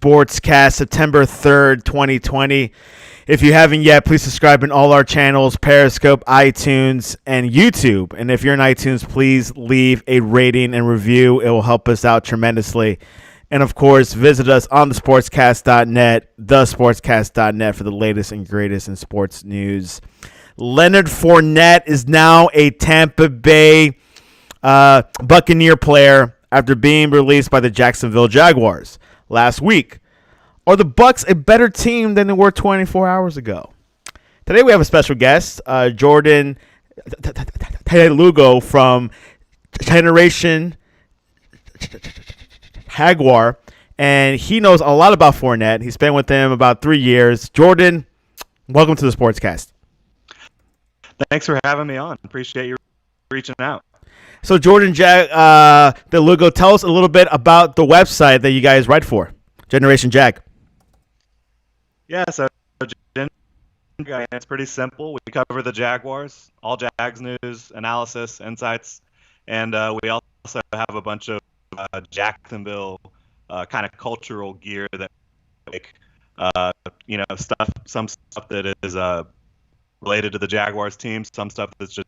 Sportscast, September 3rd, 2020. If you haven't yet, please subscribe in all our channels, Periscope, iTunes, and YouTube. And if you're in iTunes, please leave a rating and review. It will help us out tremendously. And, of course, visit us on thesportscast.net, thesportscast.net for the latest and greatest in sports news. Leonard Fournette is now a Tampa Bay Buccaneer player after being released by the Jacksonville Jaguars last week. Are the Bucs a better team than they were 24 hours ago? Today we have a special guest, Jordan Lugo from Generation Jaguar, and he knows a lot about Fournette. He's been with them about 3 years. Jordan, welcome to the Sportscast. Thanks for having me on. Appreciate you reaching out. So Jordan Lugo, tell us a little bit about the website that you guys write for, Generation Jag. Yeah, so it's pretty simple. We cover the Jaguars, all Jags news, analysis, insights, and we also have a bunch of Jacksonville kind of cultural gear that we make, some stuff that is related to the Jaguars team, some stuff that's just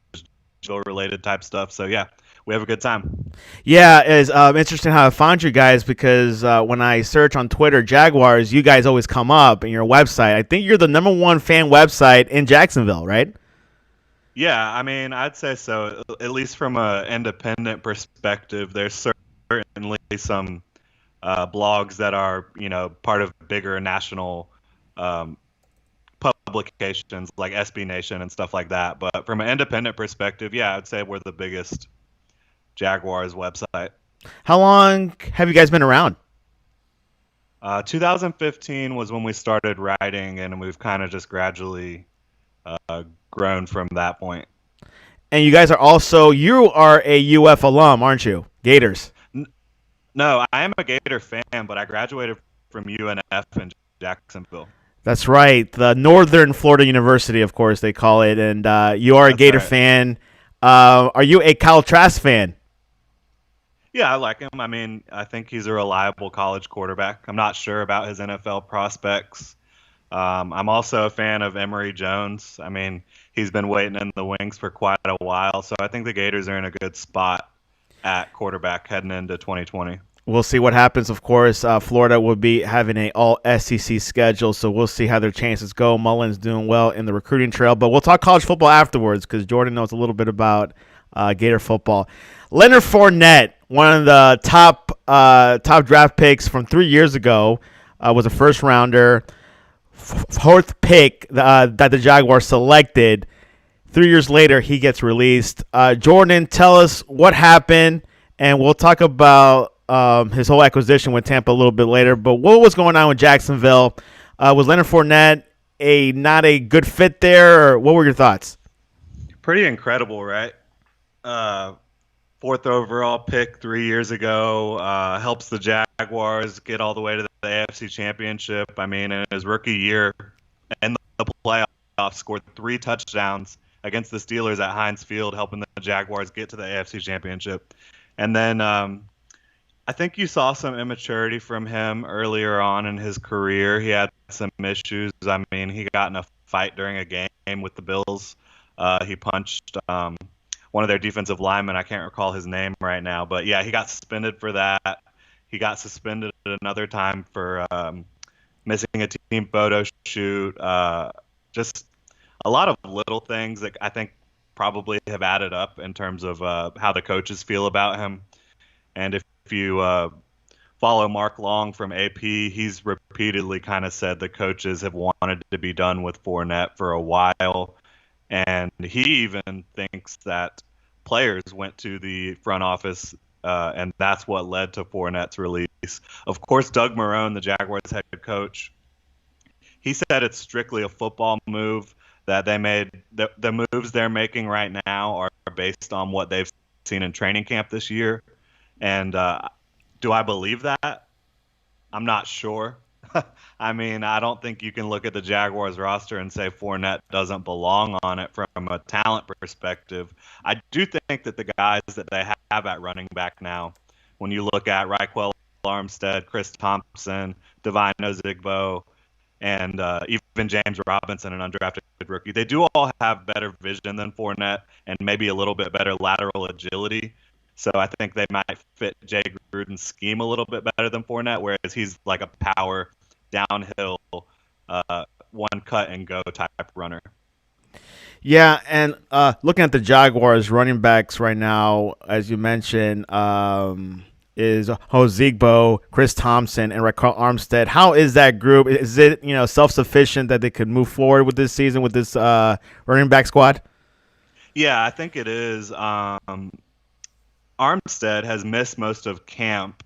related type stuff. So yeah, we have a good time. Yeah, it's interesting how I found you guys because when I search on Twitter Jaguars, you guys always come up in your website. I think you're the number one fan website in Jacksonville, right? Yeah, I mean, I'd say so. At least from an independent perspective, there's certainly some blogs that are, part of bigger national publications like SB Nation and stuff like that. But from an independent perspective, yeah, I'd say we're the biggest Jaguars website. How long have you guys been around? 2015 was when we started writing, and we've kind of just gradually grown from that point. And you guys you are a UF alum, aren't you? Gators. No, I am a Gator fan, but I graduated from UNF in Jacksonville. That's right. The Northern Florida University, of course, they call it. And you are a Gator fan. Are you a Kyle Trask fan? Yeah, I like him. I mean, I think he's a reliable college quarterback. I'm not sure about his NFL prospects. I'm also a fan of Emory Jones. I mean, he's been waiting in the wings for quite a while. So I think the Gators are in a good spot at quarterback heading into 2020. We'll see what happens. Of course, Florida will be having an all-SEC schedule, so we'll see how their chances go. Mullen's doing well in the recruiting trail, but we'll talk college football afterwards because Jordan knows a little bit about Gator football. Leonard Fournette, one of the top draft picks from 3 years ago, was a first-rounder, fourth pick that the Jaguars selected. 3 years later, he gets released. Jordan, tell us what happened, and we'll talk about his whole acquisition with Tampa a little bit later. But what was going on with Jacksonville? Was Leonard Fournette not a good fit there, or what were your thoughts? Pretty incredible, right? Fourth overall pick 3 years ago, helps the Jaguars get all the way to the AFC Championship. I mean, in his rookie year in the playoffs, scored 3 touchdowns against the Steelers at Heinz Field, helping the Jaguars get to the AFC Championship. And then I think you saw some immaturity from him earlier on in his career. He had some issues. I mean, he got in a fight during a game with the Bills. He punched one of their defensive linemen. I can't recall his name right now. But, yeah, he got suspended for that. He got suspended another time for missing a team photo shoot. Just a lot of little things that I think probably have added up in terms of how the coaches feel about him. And if you follow Mark Long from AP, he's repeatedly kind of said the coaches have wanted to be done with Fournette for a while. And he even thinks that players went to the front office, and that's what led to Fournette's release. Of course, Doug Marrone, the Jaguars head coach, he said it's strictly a football move, that they made the moves they're making right now are based on what they've seen in training camp this year. And do I believe that? I'm not sure. I mean, I don't think you can look at the Jaguars roster and say Fournette doesn't belong on it from a talent perspective. I do think that the guys that they have at running back now, when you look at Raquel Armstead, Chris Thompson, Devine Ozigbo, and even James Robinson, an undrafted rookie. They do all have better vision than Fournette and maybe a little bit better lateral agility. So I think they might fit Jay Gruden's scheme a little bit better than Fournette, whereas he's like a power downhill, one cut and go type runner. Yeah, and looking at the Jaguars running backs right now, as you mentioned, is Ozigbo, Chris Thompson, and Raquel Armstead. How is that group? Is it self sufficient that they could move forward with this season with this running back squad? Yeah, I think it is. Armstead has missed most of camp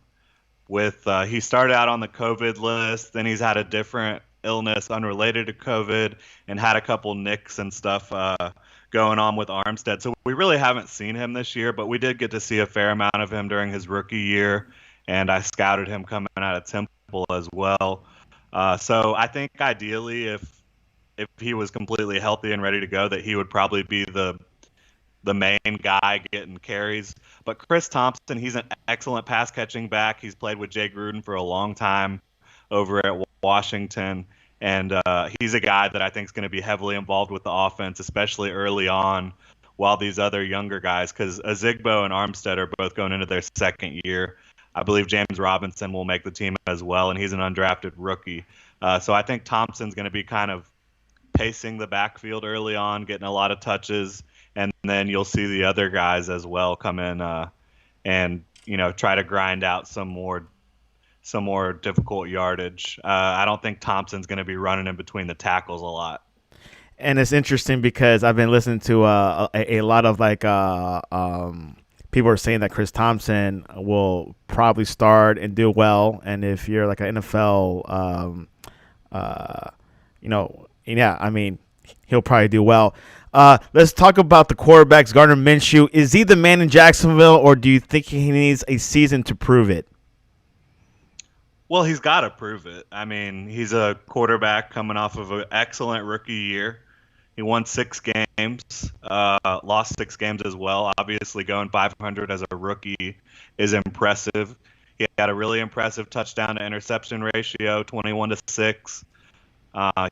with he started out on the COVID list, then he's had a different illness unrelated to COVID and had a couple nicks and stuff going on with Armstead. So we really haven't seen him this year, but we did get to see a fair amount of him during his rookie year, and I scouted him coming out of Temple as well. So I think ideally if he was completely healthy and ready to go, that he would probably be the main guy getting carries. But Chris Thompson, he's an excellent pass catching back. He's played with Jay Gruden for a long time over at Washington, and he's a guy that I think is going to be heavily involved with the offense, especially early on, while these other younger guys, because Ozigbo and Armstead are both going into their second year. I believe James Robinson will make the team as well, and he's an undrafted rookie. So I think Thompson's going to be kind of pacing the backfield early on, getting a lot of touches, and then you'll see the other guys as well come in and try to grind out some more difficult yardage. I don't think Thompson's going to be running in between the tackles a lot. And it's interesting because I've been listening to a lot of people are saying that Chris Thompson will probably start and do well, and if you're like an NFL, yeah, I mean, he'll probably do well. Let's talk about the quarterbacks. Gardner Minshew, is he the man in Jacksonville, or do you think he needs a season to prove it? Well, he's got to prove it. I mean, he's a quarterback coming off of an excellent rookie year. He won 6 games, lost 6 games as well. Obviously, going 500 as a rookie is impressive. He had a really impressive touchdown to interception ratio, 21-6.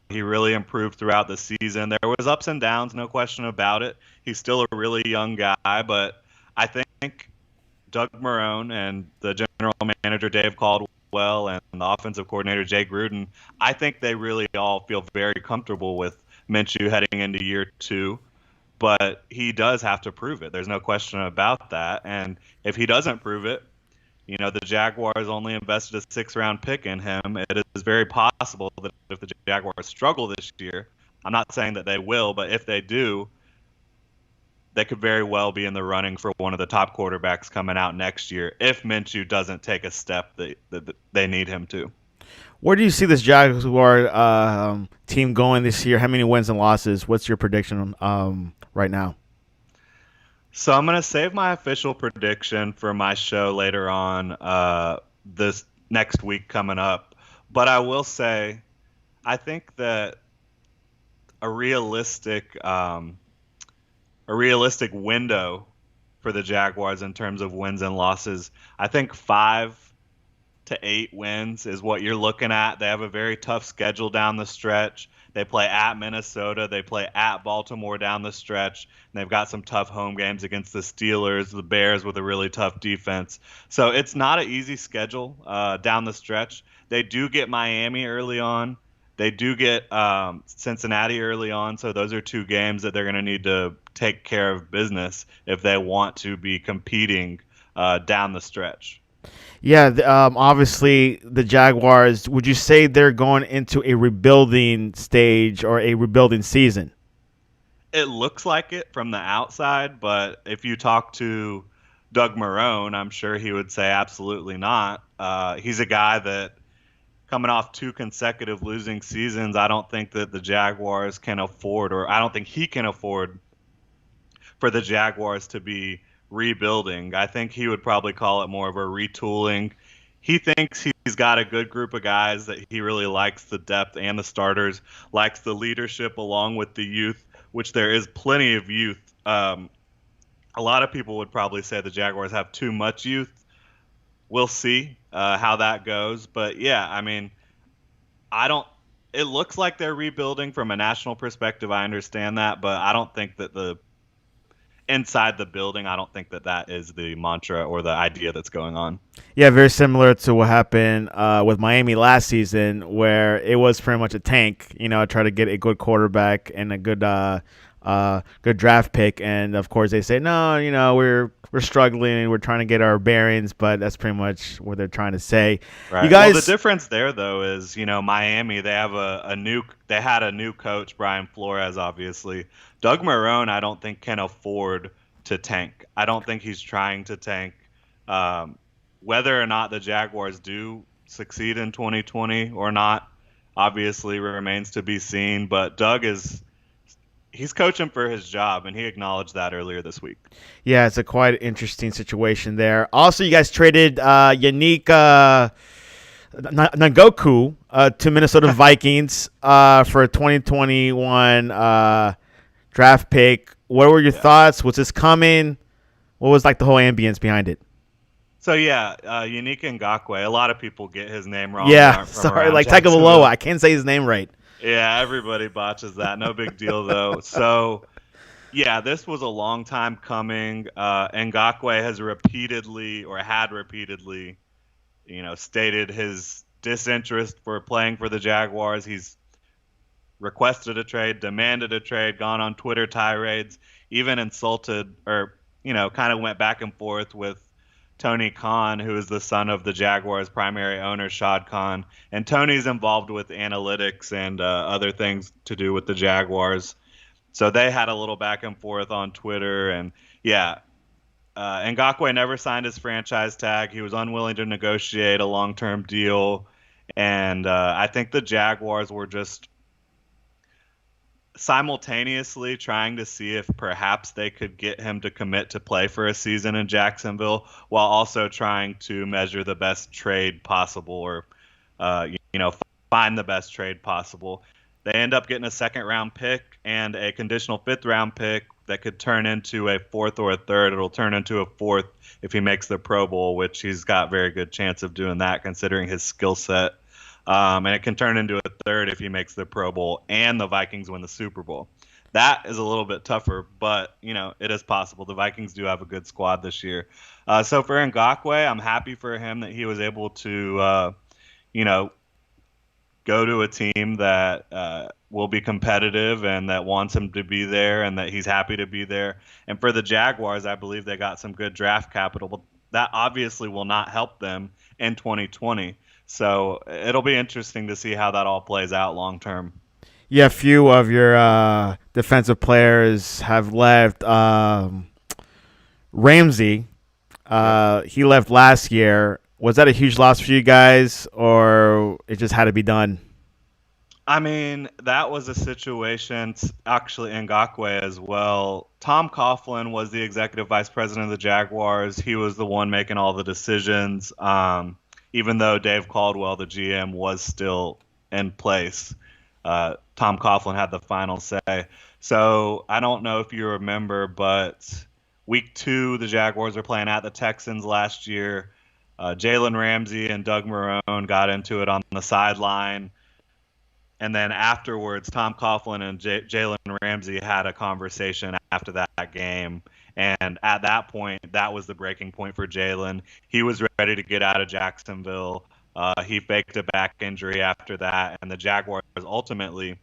He really improved throughout the season. There was ups and downs, no question about it. He's still a really young guy, but I think Doug Marrone and the general manager Dave Caldwell and the offensive coordinator Jay Gruden, I think they really all feel very comfortable with Minshew heading into year 2. But he does have to prove it. There's no question about that. And if he doesn't prove it, the Jaguars only invested a 6th-round pick in him. It is very possible that if the Jaguars struggle this year, I'm not saying that they will, but if they do, they could very well be in the running for one of the top quarterbacks coming out next year if Minshew doesn't take a step that they need him to. Where do you see this Jaguar team going this year? How many wins and losses? What's your prediction right now? So I'm going to save my official prediction for my show later on this next week coming up. But I will say I think that a realistic window for the Jaguars in terms of wins and losses, I think 5 to 8 wins is what you're looking at. They have a very tough schedule down the stretch. They play at Minnesota. They play at Baltimore down the stretch. And they've got some tough home games against the Steelers, the Bears with a really tough defense. So it's not an easy schedule down the stretch. They do get Miami early on. They do get Cincinnati early on. So those are 2 games that they're going to need to take care of business if they want to be competing down the stretch. Yeah, obviously the Jaguars, would you say they're going into a rebuilding stage or a rebuilding season? It looks like it from the outside, but if you talk to Doug Marrone, I'm sure he would say absolutely not. He's a guy that coming off 2 consecutive losing seasons, I don't think that the Jaguars can afford, or I don't think he can afford for the Jaguars to be rebuilding. I think he would probably call it more of a retooling. He thinks he's got a good group of guys that he really likes the depth and the starters, likes the leadership along with the youth, which there is plenty of youth. A lot of people would probably say the Jaguars have too much youth. we'll see how that goes. But yeah, I mean, I don't. It looks like they're rebuilding from a national perspective. I understand that, but I don't think that the inside the building, I don't think that that is the mantra or the idea that's going on. Yeah, very similar to what happened with Miami last season, where it was pretty much a tank. Try to get a good quarterback and a good draft pick, and of course they say no. We're struggling. We're trying to get our bearings, but that's pretty much what they're trying to say. You Right. Well, guys, the difference there though is, Miami, they have they had a new coach, Brian Flores, obviously. Doug Marrone, I don't think can afford to tank. I don't think he's trying to tank. Um, Whether or not the Jaguars do succeed in 2020 or not, obviously remains to be seen. But he's coaching for his job, and he acknowledged that earlier this week. yeah, it's a quite interesting situation there. Also, you guys traded Yannick Ngakoue to Minnesota Vikings for a 2021 draft pick. What were your thoughts? Was this coming? What was like the whole ambience behind it? So yeah, Yannick Ngakoue. A lot of people get his name wrong. Yeah, sorry, like Tagovailoa. I can't say his name right. Yeah, everybody botches that. No big deal though. So yeah, this was a long time coming. Ngakoue has had repeatedly, stated his disinterest for playing for the Jaguars. He's requested a trade, demanded a trade, gone on Twitter tirades, even insulted or, kind of went back and forth with Tony Khan, who is the son of the Jaguars' primary owner, Shad Khan. And Tony's involved with analytics and other things to do with the Jaguars. So they had a little back and forth on Twitter. And yeah, Ngakoue never signed his franchise tag. He was unwilling to negotiate a long-term deal. And I think the Jaguars were just simultaneously trying to see if perhaps they could get him to commit to play for a season in Jacksonville, while also trying to measure the best trade possible, or find the best trade possible. They end up getting a second round pick and a conditional fifth round pick that could turn into a fourth or a third. It'll turn into a fourth if he makes the Pro Bowl, which he's got very good chance of doing that considering his skill set. And it can turn into a third if he makes the Pro Bowl and the Vikings win the Super Bowl. That is a little bit tougher, but, it is possible. The Vikings do have a good squad this year. So for Ngakoue, I'm happy for him that he was able to, go to a team that will be competitive and that wants him to be there and that he's happy to be there. And for the Jaguars, I believe they got some good draft capital, but that obviously will not help them in 2020. So it'll be interesting to see how that all plays out long term. Yeah, a few of your defensive players have left. Ramsey, he left last year. Was that a huge loss for you guys, or it just had to be done? I mean, that was a situation, actually, Ngakoue as well. Tom Coughlin was the executive vice president of the Jaguars. He was the one making all the decisions. Even though Dave Caldwell, the GM, was still in place, Tom Coughlin had the final say. So I don't know if you remember, but week 2, the Jaguars were playing at the Texans last year. Jalen Ramsey and Doug Marrone got into it on the sideline. And then afterwards, Tom Coughlin and Jalen Ramsey had a conversation after that game. And at that point, that was the breaking point for Jalen. He was ready to get out of Jacksonville. He faked a back injury after that. And the Jaguars ultimately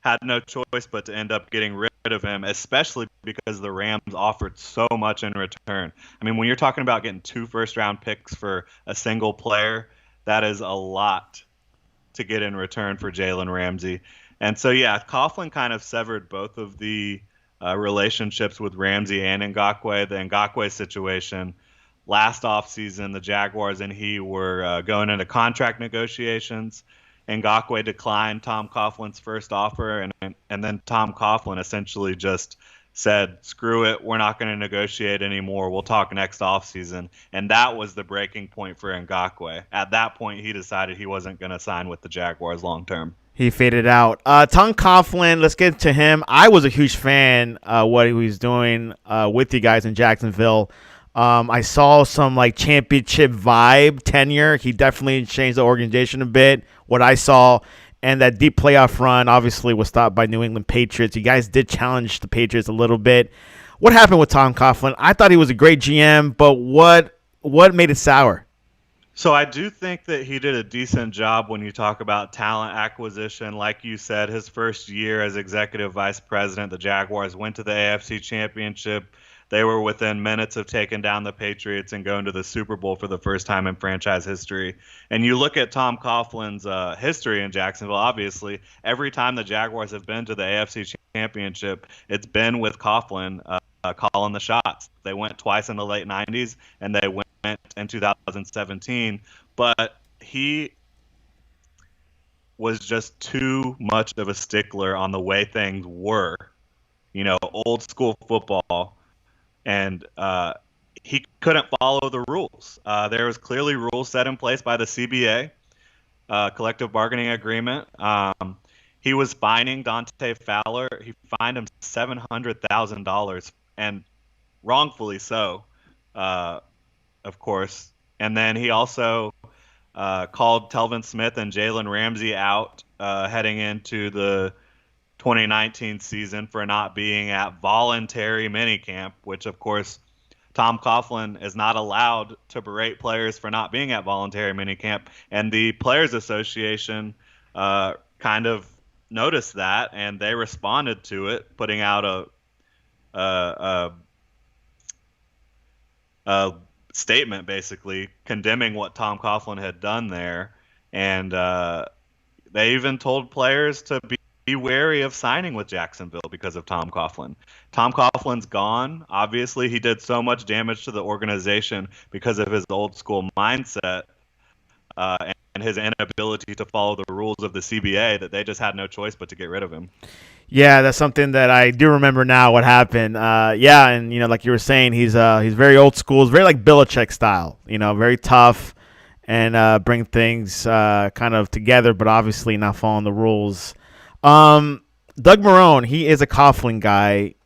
had no choice but to end up getting rid of him, especially because the Rams offered so much in return. I mean, when you're talking about getting 2 first-round picks for a single player, that is a lot to get in return for Jalen Ramsey. And so, yeah, Coughlin kind of severed both of the relationships with Ramsey and Ngakoue. The Ngakoue situation, last offseason, the Jaguars and he were going into contract negotiations. Ngakoue declined Tom Coughlin's first offer, and then Tom Coughlin essentially just said, screw it, we're not going to negotiate anymore. We'll talk next offseason. And that was the breaking point for Ngakoue. At that point, he decided he wasn't going to sign with the Jaguars long term. He faded out. Tom Coughlin, let's get to him. I was a huge fan what he was doing with you guys in Jacksonville. I saw some like championship vibe tenure. He definitely changed the organization a bit. What I saw, and that deep playoff run obviously was stopped by New England Patriots. You guys did challenge the Patriots a little bit. What happened with Tom Coughlin? I thought he was a great GM, but what made it sour? So I do think that he did a decent job when you talk about talent acquisition. Like you said, his first year as executive vice president, the Jaguars went to the AFC Championship. They were within minutes of taking down the Patriots and going to the Super Bowl for the first time in franchise history. And you look at Tom Coughlin's history in Jacksonville, obviously, every time the Jaguars have been to the AFC Championship, it's been with Coughlin calling the shots. They went twice in the late 90s, and they went in 2017. But he was just too much of a stickler on the way things were, old school football. And he couldn't follow the rules. There was clearly rules set in place by the CBA, collective bargaining agreement. He was fining Dante Fowler. He fined him $700,000, and wrongfully so, of course. And then he also called Telvin Smith and Jalen Ramsey out heading into the 2019 season for not being at voluntary minicamp, which of course Tom Coughlin is not allowed to berate players for not being at voluntary minicamp, and the Players Association kind of noticed that, and they responded to it, putting out a statement basically condemning what Tom Coughlin had done there, and they even told players to be wary of signing with Jacksonville because of Tom Coughlin. Tom Coughlin's gone. Obviously, he did so much damage to the organization because of his old school mindset and his inability to follow the rules of the CBA that they just had no choice but to get rid of him. Yeah, that's something that I do remember now. What happened? Yeah, and like you were saying, he's very old school. He's very like Belichick style. Very tough and bring things kind of together, but obviously not following the rules. Doug Marrone, he is a Coughlin guy.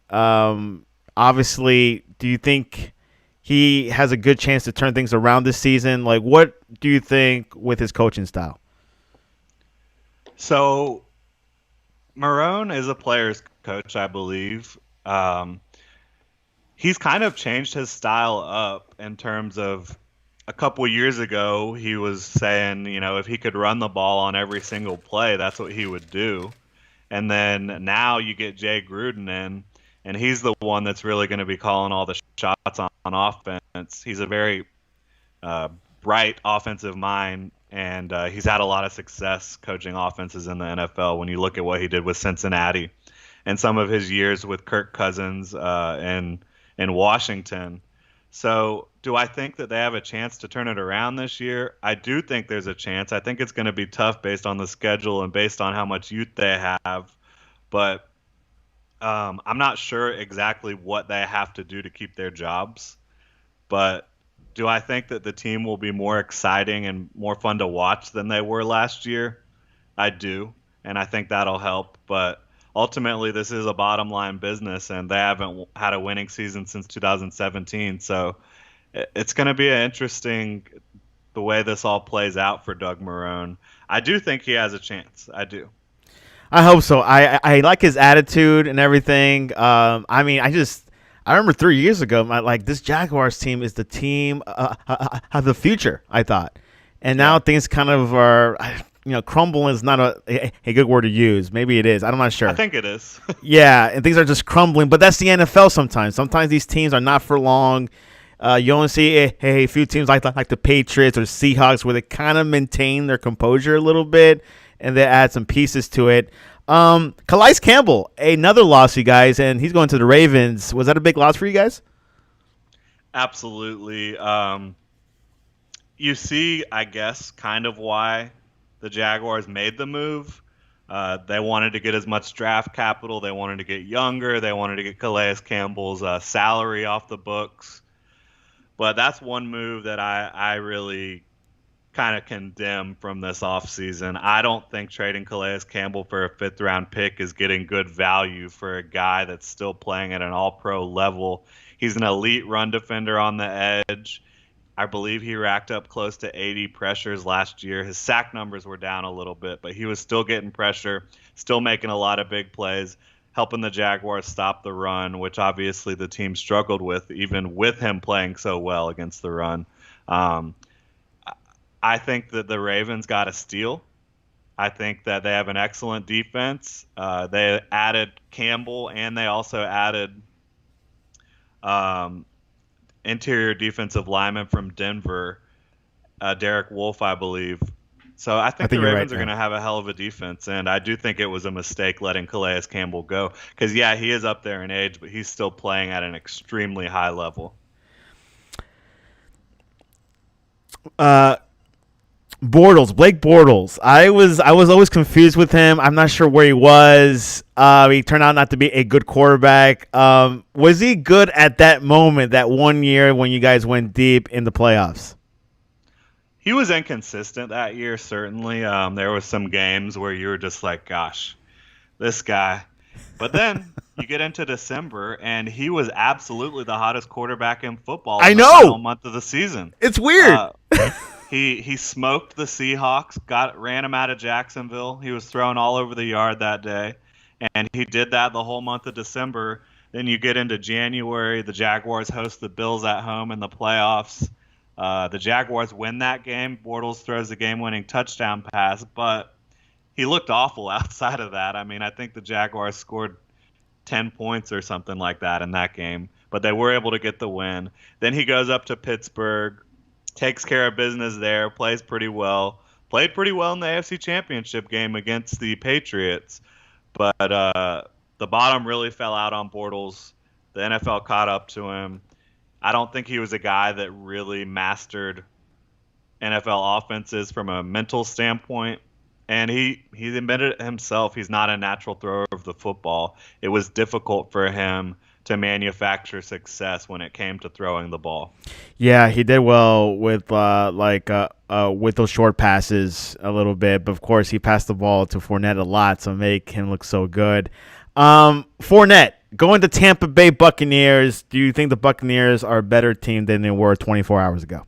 Obviously, do you think he has a good chance to turn things around this season? Like, what do you think with his coaching style? So, Marrone is a player's coach, I believe. He's kind of changed his style up in terms of a couple years ago, he was saying, if he could run the ball on every single play, that's what he would do. And then now you get Jay Gruden in, and he's the one that's really going to be calling all the shots on offense. He's a very bright offensive mind, and he's had a lot of success coaching offenses in the NFL when you look at what he did with Cincinnati and some of his years with Kirk Cousins in Washington. So do I think that they have a chance to turn it around this year? I do think there's a chance. I think it's going to be tough based on the schedule and based on how much youth they have. But I'm not sure exactly what they have to do to keep their jobs. But do I think that the team will be more exciting and more fun to watch than they were last year? I do. And I think that'll help. But ultimately, this is a bottom line business, and they haven't had a winning season since 2017. So it's going to be interesting the way this all plays out for Doug Marrone. I do think he has a chance. I do. I hope so. I like his attitude and everything. I remember 3 years ago, this Jaguars team is the team of the future, I thought. And now things kind of are, crumble is not a good word to use. Maybe it is. I'm not sure. I think it is. Yeah, and things are just crumbling. But that's the NFL sometimes. Sometimes these teams are not for long. You only see a few teams like the Patriots or Seahawks where they kind of maintain their composure a little bit, and they add some pieces to it. Calais Campbell, another loss, you guys, and he's going to the Ravens. Was that a big loss for you guys? Absolutely. You see, I guess, kind of why the Jaguars made the move. They wanted to get as much draft capital. They wanted to get younger. They wanted to get Calais Campbell's salary off the books. But that's one move that I really kind of condemn from this offseason. I don't think trading Calais Campbell for a fifth-round pick is getting good value for a guy that's still playing at an all-pro level. He's an elite run defender on the edge. I believe he racked up close to 80 pressures last year. His sack numbers were down a little bit, but he was still getting pressure, still making a lot of big plays, helping the Jaguars stop the run, which obviously the team struggled with, even with him playing so well against the run. I think that the Ravens got a steal. I think that they have an excellent defense. They added Campbell, and they also added interior defensive lineman from Denver, Derek Wolfe, I believe. So I think the Ravens are going to have a hell of a defense, and I do think it was a mistake letting Calais Campbell go because, yeah, he is up there in age, but he's still playing at an extremely high level. Blake Bortles. I was always confused with him. I'm not sure where he was. He turned out not to be a good quarterback. Was he good at that moment, that 1 year when you guys went deep in the playoffs? He was inconsistent that year, certainly. There were some games where you were just like, gosh, this guy. But then you get into December, and he was absolutely the hottest quarterback in football in the final month of the season. It's weird. He smoked the Seahawks, ran him out of Jacksonville. He was thrown all over the yard that day, and he did that the whole month of December. Then you get into January, the Jaguars host the Bills at home in the playoffs. The Jaguars win that game. Bortles throws the game-winning touchdown pass, but he looked awful outside of that. I mean, I think the Jaguars scored 10 points or something like that in that game, but they were able to get the win. Then he goes up to Pittsburgh, takes care of business there, played pretty well in the AFC Championship game against the Patriots. But the bottom really fell out on Bortles. The NFL caught up to him. I don't think he was a guy that really mastered NFL offenses from a mental standpoint. And he admitted it himself. He's not a natural thrower of the football. It was difficult for him to manufacture success when it came to throwing the ball. Yeah, he did well with with those short passes a little bit, but of course he passed the ball to Fournette a lot, so make him look so good. Fournette going to Tampa Bay Buccaneers. Do you think the Buccaneers are a better team than they were 24 hours ago?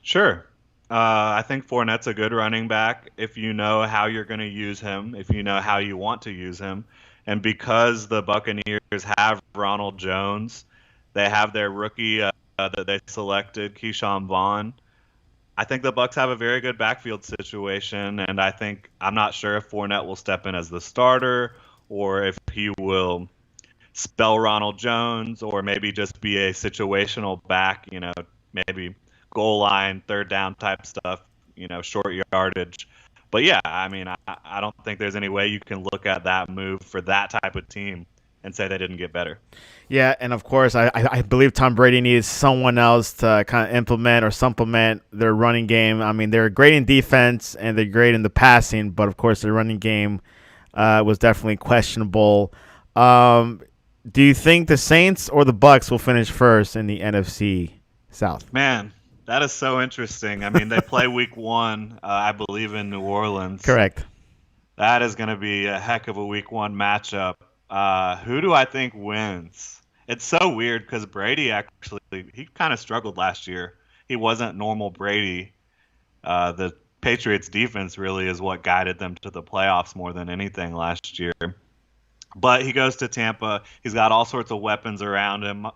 Sure. I think Fournette's a good running back if you know how you're going to use him, if you know how you want to use him. And because the Buccaneers have Ronald Jones, they have their rookie that they selected, Keyshawn Vaughn. I think the Bucs have a very good backfield situation, and I'm not sure if Fournette will step in as the starter or if he will spell Ronald Jones or maybe just be a situational back, maybe goal line, third down type stuff, short yardage. But yeah, I mean, I don't think there's any way you can look at that move for that type of team and say they didn't get better. Yeah, and of course, I believe Tom Brady needs someone else to kind of implement or supplement their running game. I mean, they're great in defense and they're great in the passing, but of course, their running game was definitely questionable. Do you think the Saints or the Bucs will finish first in the NFC South? Man, that is so interesting. I mean, they play week 1, I believe, in New Orleans. Correct. That is going to be a heck of a week 1 matchup. Who do I think wins? It's so weird because Brady he kind of struggled last year. He wasn't normal Brady. The Patriots defense really is what guided them to the playoffs more than anything last year. But he goes to Tampa. He's got all sorts of weapons around him.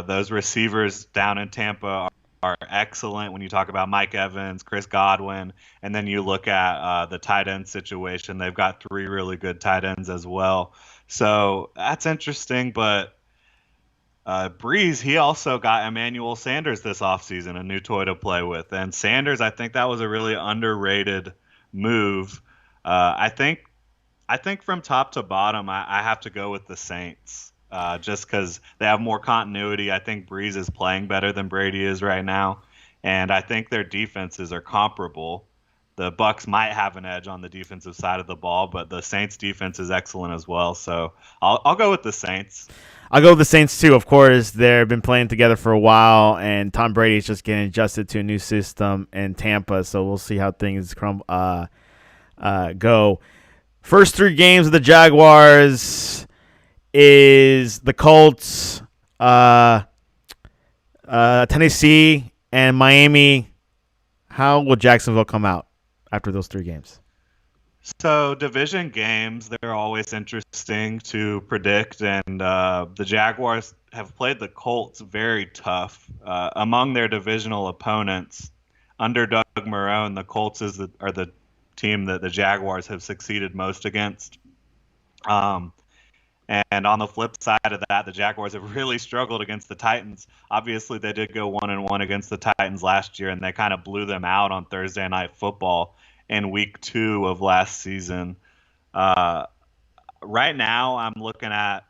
Those receivers down in Tampa are excellent when you talk about Mike Evans, Chris Godwin, and then you look at the tight end situation. They've got 3 really good tight ends as well. So that's interesting, but Breeze, he also got Emmanuel Sanders this offseason, a new toy to play with. And Sanders, I think that was a really underrated move. I think from top to bottom, I have to go with the Saints. Just because they have more continuity. I think Breeze is playing better than Brady is right now, and I think their defenses are comparable. The Bucs might have an edge on the defensive side of the ball, but the Saints' defense is excellent as well. So I'll go with the Saints. I'll go with the Saints too. Of course, they've been playing together for a while, and Tom Brady is just getting adjusted to a new system in Tampa. So we'll see how things go. First 3 games of the Jaguars is the Colts, Uh, Tennessee and Miami. How will Jacksonville come out after those 3 games? So division games, they're always interesting to predict, and the Jaguars have played the Colts very tough. Among their divisional opponents, under Doug Marrone, the Colts are the team that the Jaguars have succeeded most against. Um, and on the flip side of that, the Jaguars have really struggled against the Titans. Obviously, they did go 1-1 against the Titans last year, and they kind of blew them out on Thursday Night Football in Week 2 of last season. Uh, right now, I'm looking at.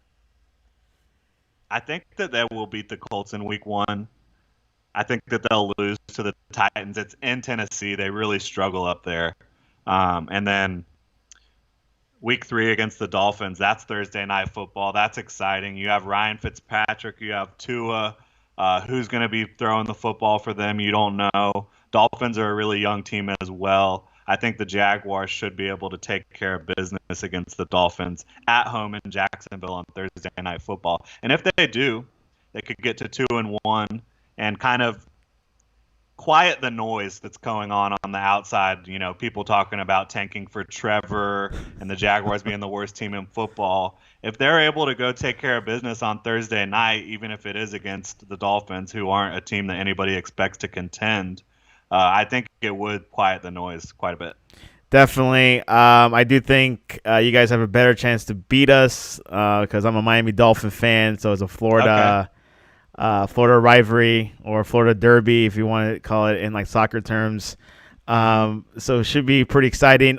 I think that they will beat the Colts in Week 1. I think that they'll lose to the Titans. It's in Tennessee. They really struggle up there. And then Week 3 against the Dolphins. That's Thursday Night Football. That's exciting. You have Ryan Fitzpatrick. You have Tua. Who's going to be throwing the football for them? You don't know. Dolphins are a really young team as well. I think the Jaguars should be able to take care of business against the Dolphins at home in Jacksonville on Thursday Night Football. And if they do, they could get to 2-1 and kind of quiet the noise that's going on the outside. You know, people talking about tanking for Trevor and the Jaguars being the worst team in football. If they're able to go take care of business on Thursday night, even if it is against the Dolphins, who aren't a team that anybody expects to contend, I think it would quiet the noise quite a bit. Definitely. I do think you guys have a better chance to beat us because I'm a Miami Dolphin fan. So it's a Florida rivalry or Florida Derby, if you want to call it in like soccer terms. So it should be pretty exciting.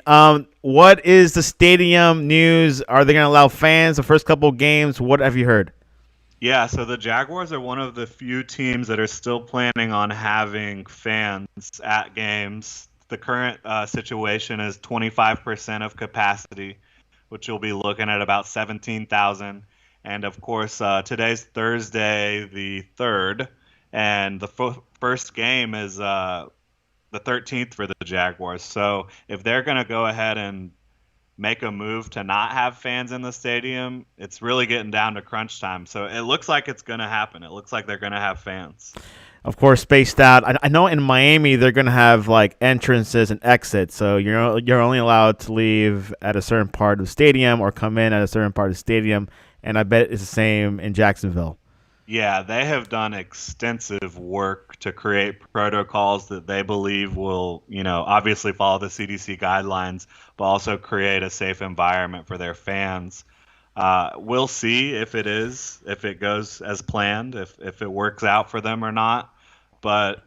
What is the stadium news? Are they going to allow fans the first couple of games? What have you heard? Yeah, so the Jaguars are one of the few teams that are still planning on having fans at games. The current situation is 25% of capacity, which you'll be looking at about 17,000. And of course, today's Thursday, the 3rd, and the first game is the 13th for the Jaguars. So if they're going to go ahead and make a move to not have fans in the stadium, it's really getting down to crunch time. So it looks like it's going to happen. It looks like they're going to have fans. Of course, spaced out. I know in Miami they're going to have like entrances and exits, so you're only allowed to leave at a certain part of the stadium or come in at a certain part of the stadium. And I bet it's the same in Jacksonville. Yeah, they have done extensive work to create protocols that they believe will, obviously follow the CDC guidelines, but also create a safe environment for their fans. We'll see if it goes as planned, if it works out for them or not. But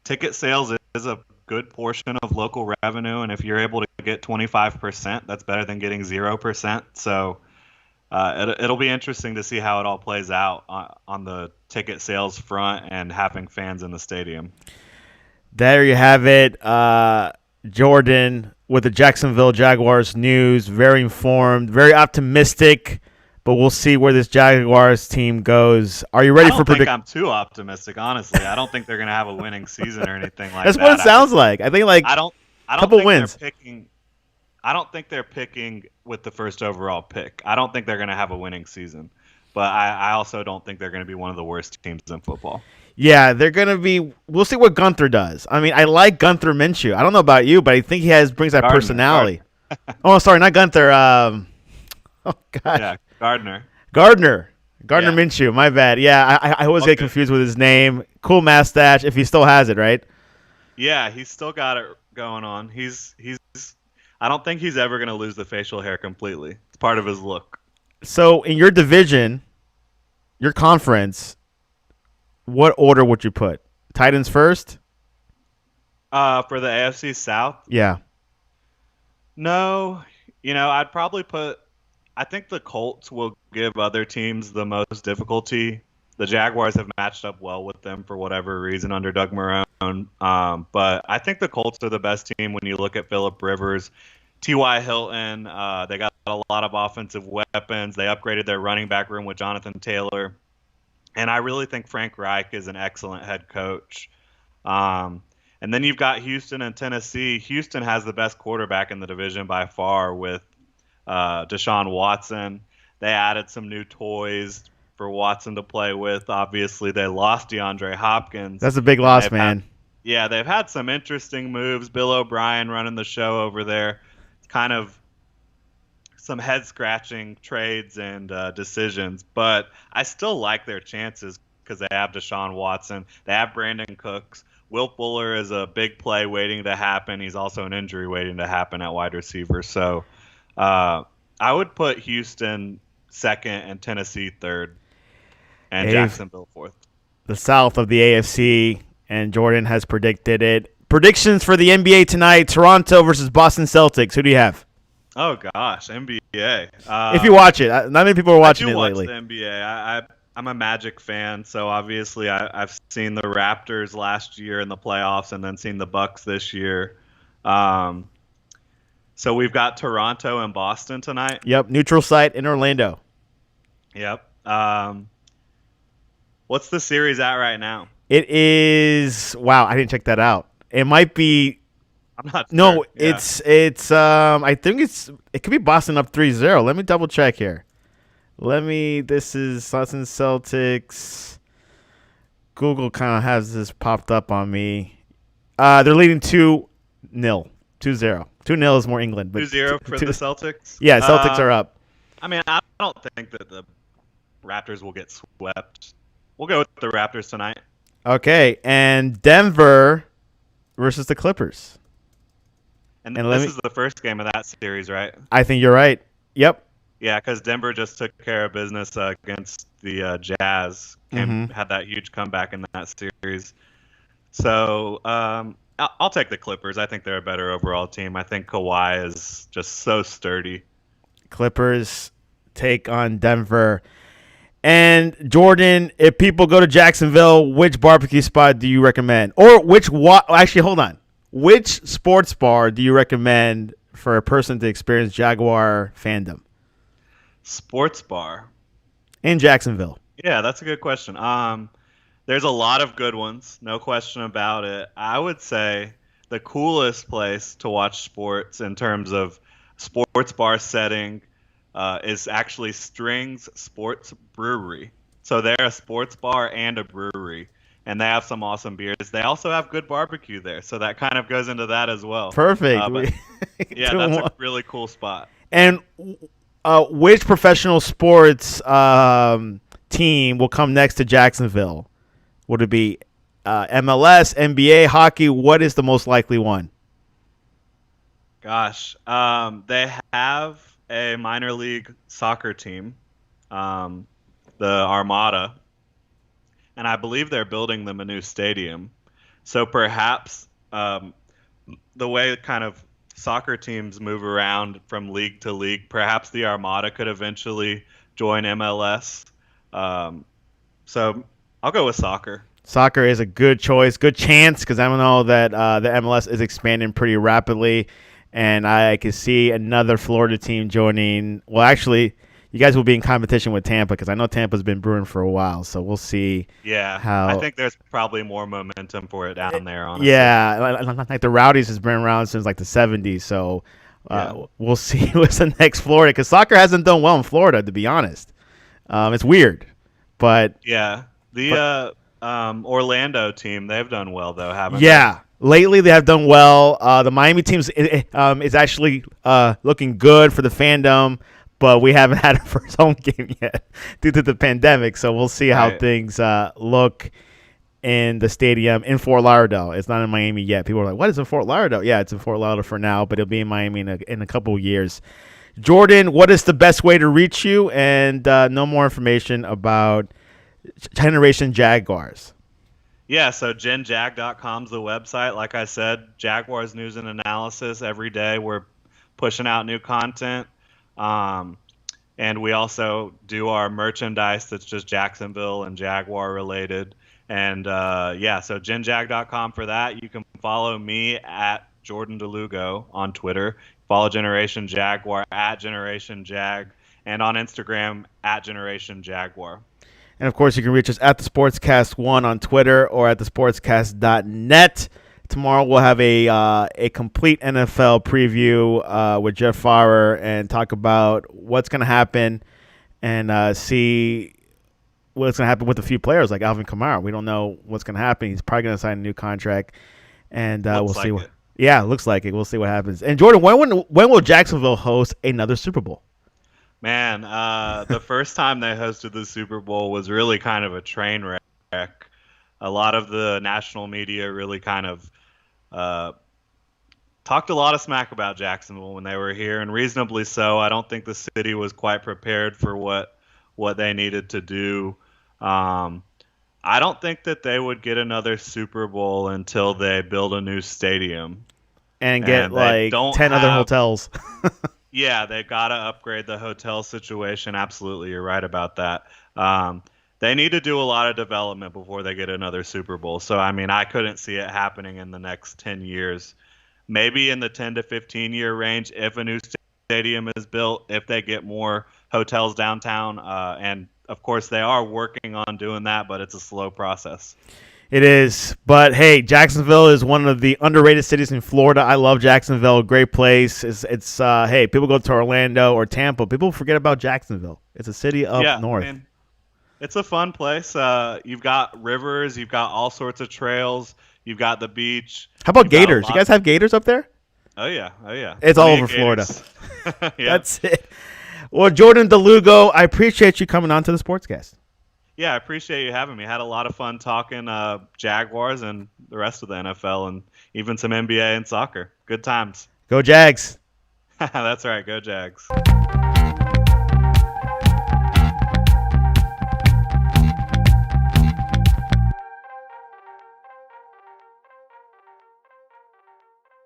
ticket sales is a good portion of local revenue, and if you're able to get 25%, that's better than getting 0%. So it'll be interesting to see how it all plays out on the ticket sales front and having fans in the stadium. There you have it. Jordan with the Jacksonville Jaguars news. Very informed, very optimistic, but we'll see where this Jaguars team goes. Are you ready for prediction? I'm too optimistic, honestly. I don't think they're going to have a winning season or anything like that. That's what it sounds like. I think I don't couple think wins. I don't think they're picking with the first overall pick. I don't think they're going to have a winning season. But I also don't think they're going to be one of the worst teams in football. Yeah, they're going to be – we'll see what Gunther does. I mean, I like Gunther Minshew. I don't know about you, but I think he brings that personality. Oh, sorry, not Gunther. Oh, God. Yeah, Gardner Minshew, my bad. Yeah, I always get confused with his name. Cool mustache, if he still has it, right? Yeah, he's still got it going on. He's I don't think he's ever going to lose the facial hair completely. It's part of his look. So in your division, your conference, what order would you put? Titans first? For the AFC South? Yeah. No. I'd probably I think the Colts will give other teams the most difficulty. The Jaguars have matched up well with them for whatever reason under Doug Marrone. But I think the Colts are the best team when you look at Phillip Rivers, T.Y. Hilton. They got a lot of offensive weapons. They upgraded their running back room with Jonathan Taylor. And I really think Frank Reich is an excellent head coach. And then you've got Houston and Tennessee. Houston has the best quarterback in the division by far with Deshaun Watson. They added some new toys for Watson to play with. Obviously, they lost DeAndre Hopkins. That's a big and loss, man. they've had some interesting moves. Bill O'Brien running the show over there. It's kind of some head-scratching trades and decisions, but I still like their chances because they have Deshaun Watson. They have Brandon Cooks. Will Fuller is a big play waiting to happen. He's also an injury waiting to happen at wide receiver. So I would put Houston second and Tennessee third and Jacksonville fourth. The South of the AFC, and Jordan has predicted it. Predictions for the NBA tonight: Toronto versus Boston Celtics. Who do you have? Oh gosh, NBA. If you watch it, not many people are watching it lately. I do watch the NBA. I'm a Magic fan, so obviously I've seen the Raptors last year in the playoffs, and then seen the Bucs this year. So we've got Toronto and Boston tonight. Yep, neutral site in Orlando. Yep. What's the series at right now? It is. Wow, I didn't check that out. It might be. I'm not sure. No, yeah. It's I think it could be Boston up 3-0. Let me double check here. This is Boston Celtics. Google kind of has this popped up on me. They're leading 2-0. 2-0. 2-0 is more England. 2-0 for the Celtics? Yeah, Celtics are up. I mean, I don't think that the Raptors will get swept. We'll go with the Raptors tonight. Okay, and Denver versus the Clippers. And this is the first game of that series, right? I think you're right. Yep. Yeah, because Denver just took care of business against the Jazz. Had that huge comeback in that series. So I'll take the Clippers. I think they're a better overall team. I think Kawhi is just so sturdy. Clippers take on Denver. And Jordan, if people go to Jacksonville, which barbecue spot do you recommend? Or actually, hold on. Which sports bar do you recommend for a person to experience Jaguar fandom? Sports bar in Jacksonville. Yeah, that's a good question. There's a lot of good ones, no question about it. I would say the coolest place to watch sports in terms of sports bar setting is actually Strings Sports Brewery. So they're a sports bar and a brewery, and they have some awesome beers. They also have good barbecue there, so that kind of goes into that as well. Perfect. Yeah, that's a really cool spot. And which professional sports team will come next to Jacksonville? Would it be MLS, NBA, hockey? What is the most likely one? Gosh, they have a minor league soccer team, the Armada, and I believe they're building them a new stadium. So perhaps the way kind of soccer teams move around from league to league, perhaps the Armada could eventually join MLS. So I'll go with soccer. Soccer is a good choice, good chance, because I don't know that the MLS is expanding pretty rapidly, and I could see another Florida team joining. Well, actually, you guys will be in competition with Tampa, because I know Tampa's been brewing for a while, so we'll see. Yeah, I think there's probably more momentum for it down there, honestly. Yeah, like the Rowdies has been around since like the 70s, so we'll see what's the next Florida, because soccer hasn't done well in Florida, to be honest. It's weird, but... Yeah, Orlando team, they've done well, though, haven't they? Lately they have done well. The Miami team is actually looking good for the fandom, but we haven't had a first home game yet due to the pandemic, so we'll see how things look in the stadium in Fort Lauderdale. It's not in Miami yet. People are like, what is in Fort Lauderdale? Yeah, it's in Fort Lauderdale for now, but it'll be in Miami in a couple of years. Jordan, what is the best way to reach you? And no more information about Generation Jaguars. Yeah, so genjag.com is the website. Like I said, Jaguars news and analysis every day. We're pushing out new content. And we also do our merchandise that's just Jacksonville and Jaguar related. And so genjag.com for that. You can follow me at Jordan DeLugo on Twitter. Follow Generation Jaguar at Generation Jag, and on Instagram at Generation Jaguar. And, of course, you can reach us at the Sportscast1 on Twitter or at thesportscast.net. Tomorrow we'll have a complete NFL preview with Jeff Farrer and talk about what's going to happen and see what's going to happen with a few players like Alvin Kamara. We don't know what's going to happen. He's probably going to sign a new contract, and we'll see what. Yeah, looks like it. We'll see what happens. And Jordan, when will Jacksonville host another Super Bowl? Man, the first time they hosted the Super Bowl was really kind of a train wreck. A lot of the national media really kind of talked a lot of smack about Jacksonville when they were here, and reasonably so. I don't think the city was quite prepared for what they needed to do. I don't think that they would get another Super Bowl until they build a new stadium. And get like 10 other hotels. Yeah, they've got to upgrade the hotel situation. Absolutely, you're right about that. They need to do a lot of development before they get another Super Bowl. So, I mean, I couldn't see it happening in the next 10 years. Maybe in the 10 to 15-year range if a new stadium is built, if they get more hotels downtown. And, of course, they are working on doing that, but it's a slow process. It is. But, hey, Jacksonville is one of the underrated cities in Florida. I love Jacksonville. Great place. It's hey, people go to Orlando or Tampa. People forget about Jacksonville. It's a city up north. Man, it's a fun place. You've got rivers. You've got all sorts of trails. You've got the beach. How about gators? You guys have gators up there? Oh, yeah. It's all over Florida. Yeah. That's it. Well, Jordan DeLugo, I appreciate you coming on to the Sportscast. Yeah, I appreciate you having me. Had a lot of fun talking Jaguars and the rest of the NFL and even some NBA and soccer. Good times. Go Jags. That's right. Go Jags.